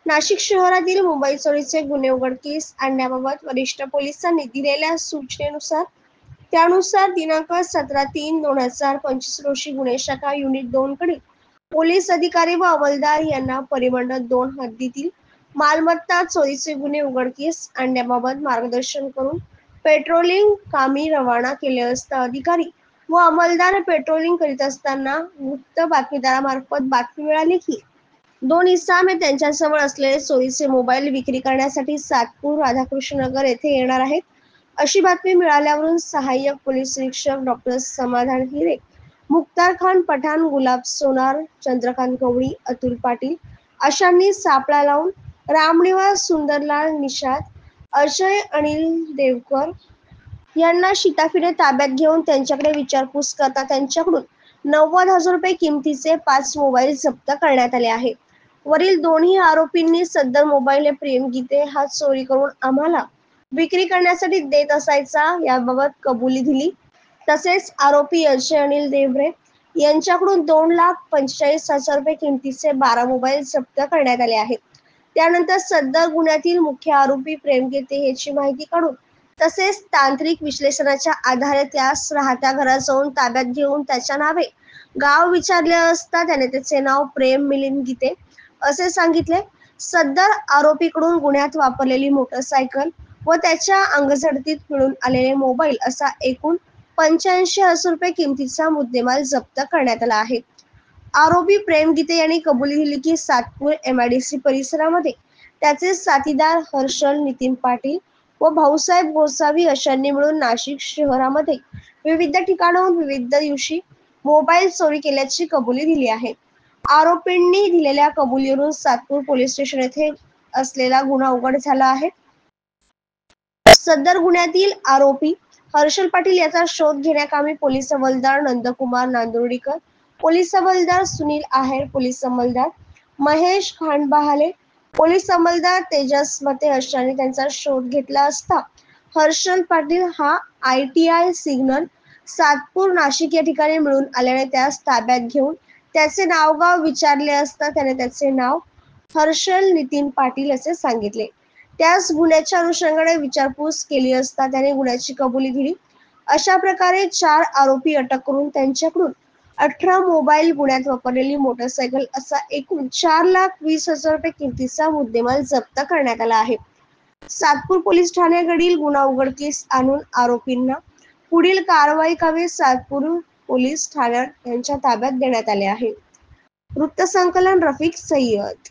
नाशिक शहरातील मोबाईल चोरीचे गुन्हे उघडकीस आणण्याबाबत वरिष्ठ पोलिसांनी दिलेल्या सूचनेनुसार दिनांक 17/3/2025 रोजी गुन्हे शाखा युनिट 2 कडील पोलीस अधिकारी व अंमलदार यांना परिमंडळ 2 हद्दीतील मालमत्ता चोरीचे गुन्हे उघडकीस आणण्याबाबत मार्गदर्शन करून पेट्रोलिंग कामी रवाना केले असता अधिकारी व अंमलदार पेट्रोलिंग करीत असताना गुप्त बातमीदारामार्फत बातमी मिळाली की दोन इसम हे त्यांच्याजवळ असलेले चोरीचे मोबाईल विक्री करण्यासाठी सातपूर राधाकृष्ण नगर येथे येणार आहेत अशी बातमी मिळाल्यावरून सहाय्यक पोलीस निरीक्षक डॉक्टर समाधान हिरे, मुख्तार खान पठाण, गुलाब सोनार, चंद्रकांत गवळी, अतुल पाटील अशांनी सापळा लावून रामनिवास सुंदरलाल निषाद, अजय अनिल देवकर यांना शिताफीने ताब्यात घेऊन त्यांच्याकडे विचारपूस करता त्यांच्याकडून 90,000 रुपये किमतीचे 5 मोबाईल जप्त करण्यात आले आहे. वरील दोन्ही आरोपींनी सदर मोबाईल हे प्रेमगीते हा चोरी करून आम्हाला विक्री करण्यासाठी देत असायचा याबाबत कबुली दिली. तसेच आरोपी अजय अनिल देवरे यांच्याकडून 2,45,000 रुपये किमतीचे 12 मोबाईल जप्त करण्यात आले आहेत. त्यानंतर सदर गुन्ह्यातील मुख्य आरोपी प्रेमगीते याची माहिती काढून तसेच तांत्रिक विश्लेषणाच्या आधारे त्यास राहत्या घरात जाऊन ताब्यात घेऊन त्याच्या नावे गाव विचारले असता त्याने त्याचे नाव प्रेम मिलिंद गीते असे सांगितले. सदर आरोपीकडून गुन्ह्यात वापरलेली मोटरसायकल व त्याच्या अंगझडतीत मिळून आलेले मोबाईल असा एकूण 85,000 रुपये किमतीचा मुद्देमाल जप्त करण्यात आला आहे. आरोपी प्रेम गीते यांनी कबुली दिली की सातपूर MIDC परिसरामध्ये त्याचे साथीदार हर्षल नितीन पाटील व भाऊसाहेब गोसावी अशांनी मिळून नाशिक शहरामध्ये विविध ठिकाणाहून विविध दिवशी मोबाईल चोरी केल्याची कबुली दिली आहे. आरोपींनी दिलेल्या कबुलीवरून सातपूर पोलीस स्टेशन येथे असलेला गुन्हा उघड झाला आहे. सदर गुन्ह्यातील आरोपी हर्षल पाटील याचा शोध घेण्याकामी पोलीस हवालदार नंदकुमार नांदुर्डीकर, पोलीस हवालदार सुनील आहेर, पोलीस अंमलदार महेश खांडबहाले, पोलीस अंमलदार तेजस मते अशांनी त्यांचा शोध घेतला असता हर्षल पाटील हा ITI सिग्नल सातपूर नाशिक या ठिकाणी मिळून आल्याने त्यास ताब्यात घेऊन त्याचे नावगाव विचारले असता त्याने त्याचे नाव हर्षल नितीन पाटील असे सांगितले. त्यास गुन्ह्याच्या अनुषंगाने विचारपूस केली असता त्याने गुन्ह्याची कबुली दिली. अशा प्रकारे 4 आरोपी अटक करून त्यांच्याकडून 18 मोबाईल, गुन्ह्यात वापरलेली मोटरसायकल असा एकूण 4,20,000 रुपये किमतीचा मुद्देमाल जप्त करण्यात आला आहे. सातपूर पोलीस ठाण्याकडील गुन्हा उघडकीस आणून आरोपींना पुढील कारवाई करावी सातपूर पोलीस ठाण्यात यांच्या ताब्यात देण्यात आले आहे. वृत्तसंकलन रफिक सय्यद.